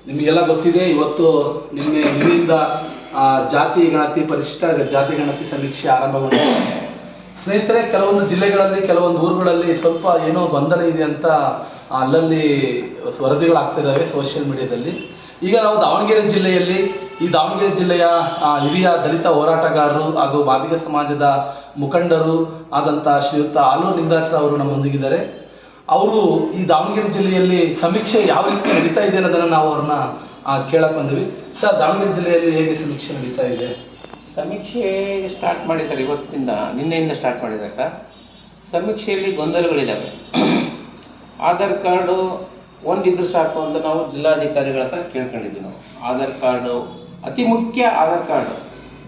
ನಿಮಗೆಲ್ಲ ಗೊತ್ತಿದೆ, ಇವತ್ತು ನಿನ್ನೆಯಿಂದ ಜಾತಿ ಗಣತಿ ಪರಿಶಿಷ್ಟ ಜಾತಿ ಗಣತಿ ಸಮೀಕ್ಷೆ ಆರಂಭಗೊಂಡಿದೆ. ಸ್ನೇಹಿತರೆ, ಕೆಲವೊಂದು ಜಿಲ್ಲೆಗಳಲ್ಲಿ ಕೆಲವೊಂದು ಊರುಗಳಲ್ಲಿ ಸ್ವಲ್ಪ ಏನೋ ಗೊಂದಲ ಇದೆ ಅಂತ ಅಲ್ಲಲ್ಲಿ ವರದಿಗಳಾಗ್ತಾ ಇದ್ದಾವೆ ಸೋಷಿಯಲ್ ಮೀಡಿಯಾದಲ್ಲಿ. ಈಗ ನಾವು ದಾವಣಗೆರೆ ಜಿಲ್ಲೆಯ ಹಿರಿಯ ದಲಿತ ಹೋರಾಟಗಾರರು ಹಾಗೂ ಮಾದಿಗ ಸಮಾಜದ ಮುಖಂಡರು ಆದಂಥ ಶ್ರೀಯುತ ಆಲೂರು ನಿಂಗರಾಜ್ ಅವರು ನಮ್ಮೊಂದಿಗಿದ್ದಾರೆ. ಅವರು ಈ ದಾವಣಗೆರೆ ಜಿಲ್ಲೆಯಲ್ಲಿ ಸಮೀಕ್ಷೆ ಯಾವ ರೀತಿ ನಡೀತಾ ಇದೆ ಅನ್ನೋದನ್ನು ನಾವು ಅವ್ರನ್ನ ಕೇಳಕ್ಕೆ ಬಂದ್ವಿ. ಸರ್, ದಾವಣಗೆರೆ ಜಿಲ್ಲೆಯಲ್ಲಿ ಹೇಗೆ ಸಮೀಕ್ಷೆ ನಡೀತಾ ಇದೆ? ಸಮೀಕ್ಷೆ ಸ್ಟಾರ್ಟ್ ಮಾಡಿದ್ದಾರೆ, ನಿನ್ನೆಯಿಂದ ಸ್ಟಾರ್ಟ್ ಮಾಡಿದ್ದಾರೆ ಸರ್. ಸಮೀಕ್ಷೆಯಲ್ಲಿ ಗೊಂದಲಗಳಿದ್ದಾವೆ. ಆಧಾರ್ ಕಾರ್ಡು ಒಂದಿದ್ರು ಸಾಕು ಅಂತ ನಾವು ಜಿಲ್ಲಾಧಿಕಾರಿಗಳ ಹತ್ರ ಕೇಳ್ಕೊಂಡಿದ್ವಿ. ನಾವು ಆಧಾರ್ ಕಾರ್ಡು ಅತಿ ಮುಖ್ಯ, ಆಧಾರ್ ಕಾರ್ಡು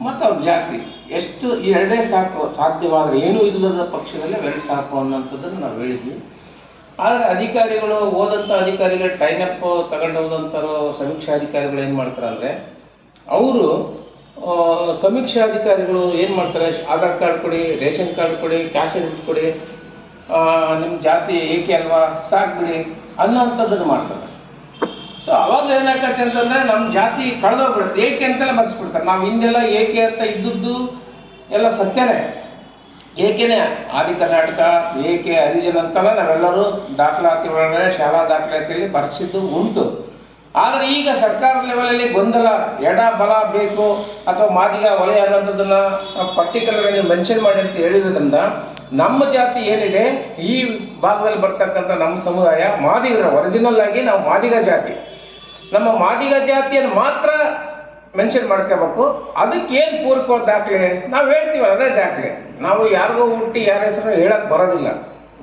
ಮತ್ತು ಅವ್ರ ಜಾತಿ ಎಷ್ಟು, ಈ ಎರಡೇ ಸಾಕು, ಸಾಧ್ಯವಾದರೆ ಏನೂ ಇಲ್ಲದ ಪಕ್ಷದಲ್ಲೇ ಎರಡು ಸಾಕು ಅನ್ನೋಂಥದ್ದನ್ನು ನಾವು ಹೇಳಿದ್ವಿ. ಆದರೆ ಅಧಿಕಾರಿಗಳು, ಹೋದಂಥ ಅಧಿಕಾರಿಗಳು ಟೈನಪ್ ತಗೊಂಡು ಹೋದಂಥವ್ರು ಸಮೀಕ್ಷಾಧಿಕಾರಿಗಳು ಏನು ಮಾಡ್ತಾರೆ ಅಂದರೆ, ಅವರು ಸಮೀಕ್ಷಾಧಿಕಾರಿಗಳು ಏನು ಮಾಡ್ತಾರೆ, ಆಧಾರ್ ಕಾರ್ಡ್ ಕೊಡಿ, ರೇಷನ್ ಕಾರ್ಡ್ ಕೊಡಿ, ಕ್ಯಾಶ್ ಸರ್ಟಿಫಿಕೇಟ್ ಕೊಡಿ, ನಿಮ್ಮ ಜಾತಿ ಏಕೆ ಅಲ್ವಾ, ಸಾಕ್ಬಿಡಿ ಅನ್ನೋಂಥದ್ದನ್ನು ಮಾಡ್ತಾರೆ. ಸೊ ಅವಾಗ ಏನಾಗತ್ತೆ ಅಂತಂದರೆ, ನಮ್ಮ ಜಾತಿ ಕಳೆದೋಗ್ಬಿಡುತ್ತೆ. ಏಕೆ ಅಂತೆಲ್ಲ ಬರ್ಸ್ಬಿಡ್ತಾರೆ. ನಾವು ಹಿಂದೆಲ್ಲ ಏಕೆ ಅಂತ ಇದ್ದದ್ದು ಎಲ್ಲ ಸತ್ಯನೇ, ಏಕೆನೇ ಆದಿ ಕರ್ನಾಟಕ, ಏಕೆ ಹರಿಜನ್ ಅಂತೆಲ್ಲ ನಾವೆಲ್ಲರೂ ದಾಖಲಾತಿ ಒಳಗಡೆ ಶಾಲಾ ದಾಖಲಾತಿಯಲ್ಲಿ ಬರ್ಸಿದ್ದು ಉಂಟು. ಆದರೆ ಈಗ ಸರ್ಕಾರ ಲೆವೆಲಲ್ಲಿ ಗೊಂದಲ, ಎಡ ಬಲ ಬೇಕು ಅಥವಾ ಮಾದಿಗ ವಲಯ ಅನ್ನೋಂಥದ್ದನ್ನು ಪರ್ಟಿಕ್ಯುಲರ್ ನೀವು ಮೆನ್ಷನ್ ಮಾಡಿ ಅಂತ ಹೇಳಿರೋದ್ರಿಂದ ನಮ್ಮ ಜಾತಿ ಏನಿದೆ ಈ ಭಾಗದಲ್ಲಿ ಬರ್ತಕ್ಕಂಥ ನಮ್ಮ ಸಮುದಾಯ ಮಾದಿಗರ ಒರಿಜಿನಲ್ ಆಗಿ ನಾವು ಮಾದಿಗ ಜಾತಿ, ನಮ್ಮ ಮಾದಿಗ ಜಾತಿಯನ್ನು ಮಾತ್ರ ಮೆನ್ಷನ್ ಮಾಡ್ಕೋಬೇಕು. ಅದಕ್ಕೆ ಏನು ಪೂರಕವಾದ ದಾಖಲೆ ನಾವು ಹೇಳ್ತೀವಿ, ಅದೇ ದಾಖಲೆ. ನಾವು ಯಾರಿಗೂ ಹುಟ್ಟಿ ಯಾರ ಹೆಸರನ್ನು ಹೇಳಕ್ಕೆ ಬರೋದಿಲ್ಲ.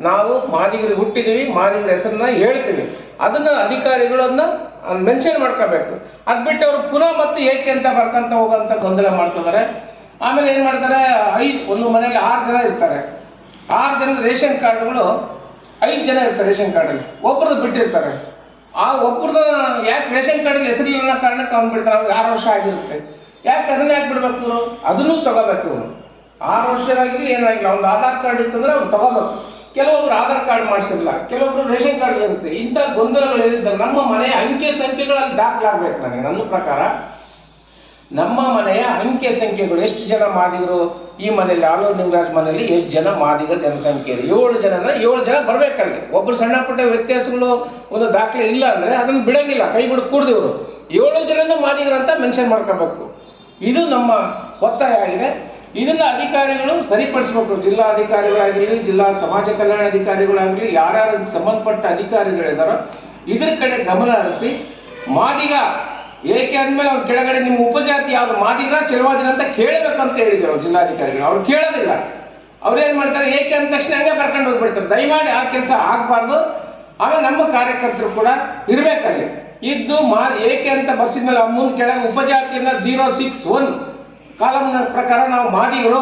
ನಾವು ಮಾದಿಗರಿಗೆ ಹುಟ್ಟಿದ್ದೀವಿ, ಮಾದಿಗರ ಹೆಸರನ್ನ ಹೇಳ್ತೀವಿ. ಅದನ್ನು ಅಧಿಕಾರಿಗಳನ್ನ ಮೆನ್ಷನ್ ಮಾಡ್ಕೋಬೇಕು. ಅದು ಬಿಟ್ಟು ಅವರು ಪುನಃ ಮತ್ತು ಏಕೆ ಅಂತ ಬರ್ಕೊಂತ ಹೋಗೋಂಥ ಗೊಂದಲ ಮಾಡ್ತಿದ್ದಾರೆ. ಆಮೇಲೆ ಏನು ಮಾಡ್ತಾರೆ, ಒಂದು ಮನೆಯಲ್ಲಿ 6 ಜನ ಇರ್ತಾರೆ. 6 ಜನದ ರೇಷನ್ ಕಾರ್ಡ್ಗಳು 5 ಜನ ಇರ್ತಾರೆ. ರೇಷನ್ ಕಾರ್ಡಲ್ಲಿ ಒಬ್ರದ್ದು ಬಿಟ್ಟಿರ್ತಾರೆ. ಆ ಒಬ್ರದ್ದು ಯಾಕೆ ರೇಷನ್ ಕಾರ್ಡಲ್ಲಿ ಹೆಸರಿಲ್ಲ ಕಾರಣಕ್ಕೆ ಅವ್ನು ಬಿಡ್ತಾರೆ. ಅವ್ರಿಗೆ 6 ವರ್ಷ ಆಗಿರುತ್ತೆ. ಯಾಕೆ ಅದನ್ನ ಯಾಕೆ ಬಿಡ್ಬೇಕು? ಅದನ್ನೂ ತಗೋಬೇಕು. 6 ವರ್ಷದಾಗಿರಲಿ ಏನಾಗಿಲ್ಲ, ಅವ್ನು ಆಧಾರ್ ಕಾರ್ಡ್ ಇತ್ತಂದ್ರೆ ಅವ್ನು ತಗೋಬೇಕು. ಕೆಲವೊಬ್ರು ಆಧಾರ್ ಕಾರ್ಡ್ ಮಾಡಿಸಿಲ್ಲ, ಕೆಲವೊಬ್ರು ರೇಷನ್ ಕಾರ್ಡ್ ಇರುತ್ತೆ. ಇಂಥ ಗೊಂದಲಗಳು ಏನಿದ್ದಾಗ ನಮ್ಮ ಮನೆಯ ಅಂಕೆ ಸಂಖ್ಯೆಗಳಲ್ಲಿ ದಾಖಲಾಗಬೇಕು. ನನ್ನ ಪ್ರಕಾರ ನಮ್ಮ ಮನೆಯ ಅಂಕೆ ಸಂಖ್ಯೆಗಳು, ಎಷ್ಟು ಜನ ಮಾದಿಗರು ಈ ಮನೆಯಲ್ಲಿ, ಆಲೂರು ನಿಂಗರಾಜ್ ಮನೆಯಲ್ಲಿ ಎಷ್ಟು ಜನ ಮಾದಿಗರ ಜನಸಂಖ್ಯೆ ಇದೆ, 7 ಜನ ಅಂದರೆ 7 ಜನ ಬರಬೇಕಲ್ಲಿ. ಒಬ್ಬರು ಸಣ್ಣ ಪುಟ್ಟ ವ್ಯತ್ಯಾಸಗಳು ಒಂದು ದಾಖಲೆ ಇಲ್ಲ ಅಂದರೆ ಅದನ್ನು ಬಿಡೋಂಗಿಲ್ಲ, ಕೈ ಬಿಡು ಕೂಡ್ದಿವರು 7 ಜನನೂ ಮಾದಿಗರಂತ ಮೆನ್ಷನ್ ಮಾಡ್ಕೋಬೇಕು. ಇದು ನಮ್ಮ ಒತ್ತಾಯ ಆಗಿದೆ. ಇದನ್ನು ಅಧಿಕಾರಿಗಳು ಸರಿಪಡಿಸಬೇಕು. ಜಿಲ್ಲಾಧಿಕಾರಿಗಳಾಗಿರಲಿ, ಜಿಲ್ಲಾ ಸಮಾಜ ಕಲ್ಯಾಣ ಅಧಿಕಾರಿಗಳಾಗಲಿ, ಯಾರ್ಯಾರು ಸಂಬಂಧಪಟ್ಟ ಅಧಿಕಾರಿಗಳಿದ್ದಾರೋ ಇದ್ರ ಕಡೆ ಗಮನ ಹರಿಸಿ, ಮಾದಿಗ ಏಕೆ ಅಂದಮೇಲೆ ಅವ್ರ ಕೆಳಗಡೆ ನಿಮ್ಮ ಉಪಜಾತಿ ಯಾವುದು, ಮಾದಿಗರ ಚೆಲುವಾದಿನ ಅಂತ ಕೇಳಬೇಕಂತ ಹೇಳಿದ್ರು ಅವ್ರು ಜಿಲ್ಲಾಧಿಕಾರಿಗಳು. ಅವ್ರು ಕೇಳೋದಿಲ್ಲ. ಅವ್ರೇನು ಮಾಡ್ತಾರೆ, ಏಕೆ ಅಂದ ತಕ್ಷಣ ಹಂಗೆ ಬರ್ಕೊಂಡು ಹೋಗ್ಬಿಡ್ತಾರೆ. ದಯಮಾಡಿ ಆ ಕೆಲಸ ಆಗಬಾರ್ದು. ಆಮೇಲೆ ನಮ್ಮ ಕಾರ್ಯಕರ್ತರು ಕೂಡ ಇರಬೇಕಲ್ಲಿ ಇದ್ದು ಏಕೆ ಅಂತ ಬರ್ಸಿದ್ಮೇಲೆ ಮುಂದೆ ಕೆಳಗೆ ಉಪಜಾತಿಯನ್ನು 061 ಕಾಲಮ್ನ ಪ್ರಕಾರ ನಾವು ಮಾದಿಗರು,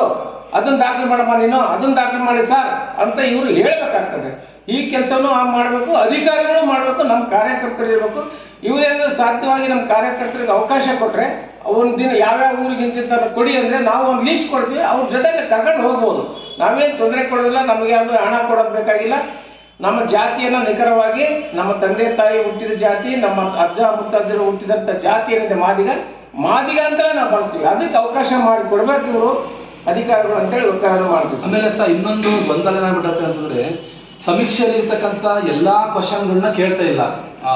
ಅದನ್ನು ದಾಖಲೆ ಮಾಡಮ್ಮ, ನೀನು ಅದನ್ನು ದಾಖಲೆ ಮಾಡಿ ಸರ್ ಅಂತ ಇವರು ಹೇಳಬೇಕಾಗ್ತದೆ. ಈ ಕೆಲಸನೂ ಮಾಡಬೇಕು, ಅಧಿಕಾರಿಗಳು ಮಾಡಬೇಕು, ನಮ್ಮ ಕಾರ್ಯಕರ್ತರು ಇರಬೇಕು. ಇವರೇನಾದ್ರೂ ಸಾಧ್ಯವಾಗಿ ನಮ್ಮ ಕಾರ್ಯಕರ್ತರಿಗೆ ಅವಕಾಶ ಕೊಟ್ಟರೆ, ಒಂದು ದಿನ ಯಾವ್ಯಾವ ಊರಿಗೆ ಇಂತಿಂತ ಕೊಡಿ ಅಂದರೆ ನಾವು ಒಂದು ಲೀಸ್ಟ್ ಕೊಡ್ತೀವಿ, ಅವ್ರ ಜೊತೆಗೆ ಕರ್ಕೊಂಡು ಹೋಗ್ಬೋದು. ನಾವೇನು ತೊಂದರೆ ಕೊಡೋದಿಲ್ಲ, ನಮಗೆ ಯಾವುದು ಹಣ ಕೊಡೋದು ಬೇಕಾಗಿಲ್ಲ. ನಮ್ಮ ಜಾತಿಯನ್ನು ನಿಖರವಾಗಿ ನಮ್ಮ ತಂದೆ ತಾಯಿ ಹುಟ್ಟಿದ ಜಾತಿ, ನಮ್ಮ ಅಜ್ಜ ಮುತ್ತಜ್ಜರು ಹುಟ್ಟಿದಂಥ ಜಾತಿ ಏನಿದೆ ಮಾದಿಗ ಅಂತಲೇ ನಾವು ಬಳಸ್ತೀವಿ. ಅದಕ್ಕೆ ಅವಕಾಶ ಮಾಡಿ ಕೊಡಬೇಕು ಇವರು ಅಧಿಕಾರಿಗಳು ಅಂತೇಳಿ ಒತ್ತಾಯ ಮಾಡ್ತೀವಿ. ಆಮೇಲೆ ಸಹ ಇನ್ನೊಂದು ಗೊಂದಲ ಏನಾಗ್ಬಿಟ್ಟತ್ತೆ ಅಂತಂದರೆ, ಸಮೀಕ್ಷೆಯಲ್ಲಿ ಇರ್ತಕ್ಕಂಥ ಎಲ್ಲ ಕ್ವಶನ್ಗಳನ್ನ ಕೇಳ್ತಾ ಇಲ್ಲ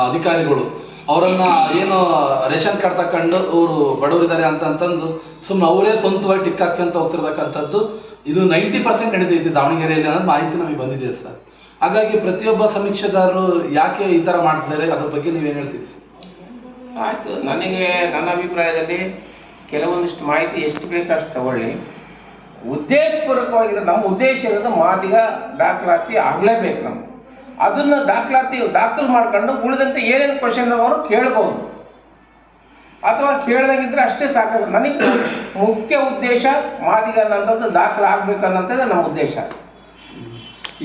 ಅಧಿಕಾರಿಗಳು. ಅವರನ್ನು ಏನು ರೇಷನ್ ಕಾರ್ಡ್ ತಗೊಂಡು ಅವರು ಬಡವರಿದ್ದಾರೆ ಅಂತಂದು ಸುಮ್ಮನೆ ಅವರೇ ಸ್ವಂತವಾಗಿ ಟಿಕ್ ಹಾಕ್ಯಂತ ಹೋಗ್ತಿರ್ತಕ್ಕಂಥದ್ದು ಇದು 90% ನಡೀತೈತಿ ದಾವಣಗೆರೆಯಲ್ಲಿ ಅನ್ನೋದು ಮಾಹಿತಿ ನಮಗೆ ಬಂದಿದೆ ಸರ್. ಹಾಗಾಗಿ ಪ್ರತಿಯೊಬ್ಬ ಸಮೀಕ್ಷೆದಾರರು ಯಾಕೆ ಈ ಥರ ಮಾಡ್ತಿದ್ದಾರೆ, ಅದ್ರ ಬಗ್ಗೆ ನೀವೇನು ಹೇಳ್ತೀವಿ? ಆಯಿತು, ನನಗೆ ನನ್ನ ಅಭಿಪ್ರಾಯದಲ್ಲಿ ಕೆಲವೊಂದಿಷ್ಟು ಮಾಹಿತಿ ಎಷ್ಟು ಬೇಕೋ ಅಷ್ಟು ತಗೊಳ್ಳಿ. ಉದ್ದೇಶಪೂರ್ವಕವಾಗಿರೋ ನಮ್ಮ ಉದ್ದೇಶ ಇರೋದು ಮಾದಿಗ ದಾಖಲಾತಿ ಆಗಲೇಬೇಕು. ನಮ್ಗೆ ಅದನ್ನು ದಾಖಲು ಮಾಡ್ಕೊಂಡು ಉಳಿದಂತೆ ಏನೇನು ಕ್ವಶನ್ ಅವರು ಕೇಳ್ಬೋದು ಅಥವಾ ಕೇಳದಾಗಿದ್ದರೆ ಅಷ್ಟೇ ಸಾಕಾಗ. ನನಗೆ ಮುಖ್ಯ ಉದ್ದೇಶ ಮಾದಿಗ ಅನ್ನೋಂಥದ್ದು ದಾಖಲೆ ಆಗಬೇಕು ಅನ್ನೋಂಥದ್ದು ನಮ್ಮ ಉದ್ದೇಶ.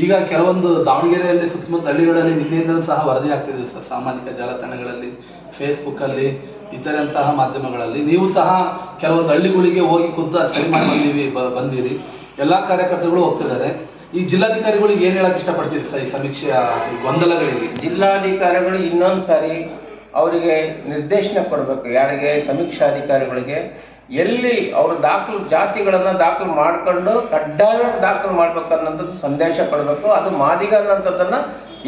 ಈಗ ಕೆಲವೊಂದು ದಾವಣಗೆರೆಯಲ್ಲಿ ಸುತ್ತಮುತ್ತ ಹಳ್ಳಿಗಳಲ್ಲಿ ನಿನ್ನೆಯಿಂದಲೂ ಸಹ ವರದಿ ಆಗ್ತಿದೆ ಸರ್, ಸಾಮಾಜಿಕ ಜಾಲತಾಣಗಳಲ್ಲಿ, ಫೇಸ್ಬುಕ್ಕಲ್ಲಿ, ಇತರಂತಹ ಮಾಧ್ಯಮಗಳಲ್ಲಿ. ನೀವು ಸಹ ಕೆಲವೊಂದು ಹಳ್ಳಿಗಳಿಗೆ ಹೋಗಿ ಖುದ್ದು ಸರಿ ಮಾಡಿ ಬಂದಿರಿ, ಎಲ್ಲ ಕಾರ್ಯಕರ್ತರುಗಳು ಹೋಗ್ತಿದ್ದಾರೆ. ಈ ಜಿಲ್ಲಾಧಿಕಾರಿಗಳಿಗೆ ಏನು ಹೇಳಕ್ಕೆ ಇಷ್ಟಪಡ್ತೀರಿ ಸರ್ ಈ ಸಮೀಕ್ಷೆಯ ಗೊಂದಲಗಳಿಗೆ? ಜಿಲ್ಲಾಧಿಕಾರಿಗಳು ಇನ್ನೊಂದು ಸಾರಿ ಅವರಿಗೆ ನಿರ್ದೇಶನ ಕೊಡಬೇಕು. ಯಾರಿಗೆ? ಸಮೀಕ್ಷಾಧಿಕಾರಿಗಳಿಗೆ. ಎಲ್ಲಿ ಅವರು ಜಾತಿಗಳನ್ನು ದಾಖಲು ಮಾಡಿಕೊಂಡು ಕಡ್ಡಾಯವಾಗಿ ದಾಖಲು ಮಾಡಬೇಕು ಅನ್ನೋಂಥದ್ದು ಸಂದೇಶ ಕೊಡಬೇಕು. ಅದು ಮಾದಿಗ ಅನ್ನೋಂಥದ್ದನ್ನು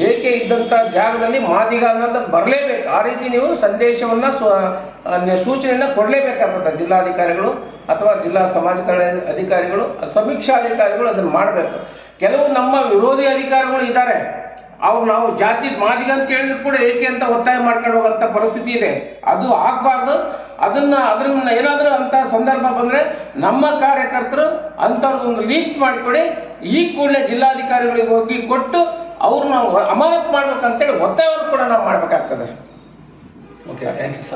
ಏಕೆ ಇದ್ದಂಥ ಜಾಗದಲ್ಲಿ ಮಾದಿಗ ಅನ್ನೋಂಥದ್ದು ಬರಲೇಬೇಕು. ಆ ರೀತಿ ನೀವು ಸಂದೇಶವನ್ನು ಸೂಚನೆಯನ್ನು ಕೊಡಲೇಬೇಕಾಗ್ತದೆ. ಜಿಲ್ಲಾಧಿಕಾರಿಗಳು ಅಥವಾ ಜಿಲ್ಲಾ ಸಮಾಜ ಕಲ್ಯಾಣ ಅಧಿಕಾರಿಗಳು, ಸಮೀಕ್ಷಾಧಿಕಾರಿಗಳು ಅದನ್ನು ಮಾಡಬೇಕು. ಕೆಲವು ನಮ್ಮ ವಿರೋಧಿ ಅಧಿಕಾರಿಗಳು ಇದ್ದಾರೆ, ಅವ್ರು ನಾವು ಜಾತಿ ಮಾದಿಗ ಅಂತ ಹೇಳಿದ್ರು ಕೂಡ ಏಕೆ ಅಂತ ಒತ್ತಾಯ ಮಾಡ್ಕೊಂಡು ಹೋಗೋಂಥ ಪರಿಸ್ಥಿತಿ ಇದೆ. ಅದು ಆಗಬಾರ್ದು. ಅದನ್ನ ಏನಾದರೂ ಅಂಥ ಸಂದರ್ಭ ಬಂದರೆ ನಮ್ಮ ಕಾರ್ಯಕರ್ತರು ಅಂಥವ್ರಿಗೊಂದು ಲೀಸ್ಟ್ ಮಾಡಿಕೊಡಿ, ಈ ಕೂಡಲೇ ಜಿಲ್ಲಾಧಿಕಾರಿಗಳಿಗೆ ಹೋಗಿ ಕೊಟ್ಟು ಅವ್ರನ್ನ ಅಮಾನತ್ ಮಾಡ್ಬೇಕಂತೇಳಿ ಒತ್ತಾಯವನ್ನು ಕೂಡ ನಾವು ಮಾಡಬೇಕಾಗ್ತದೆ. Okay, thank you sir.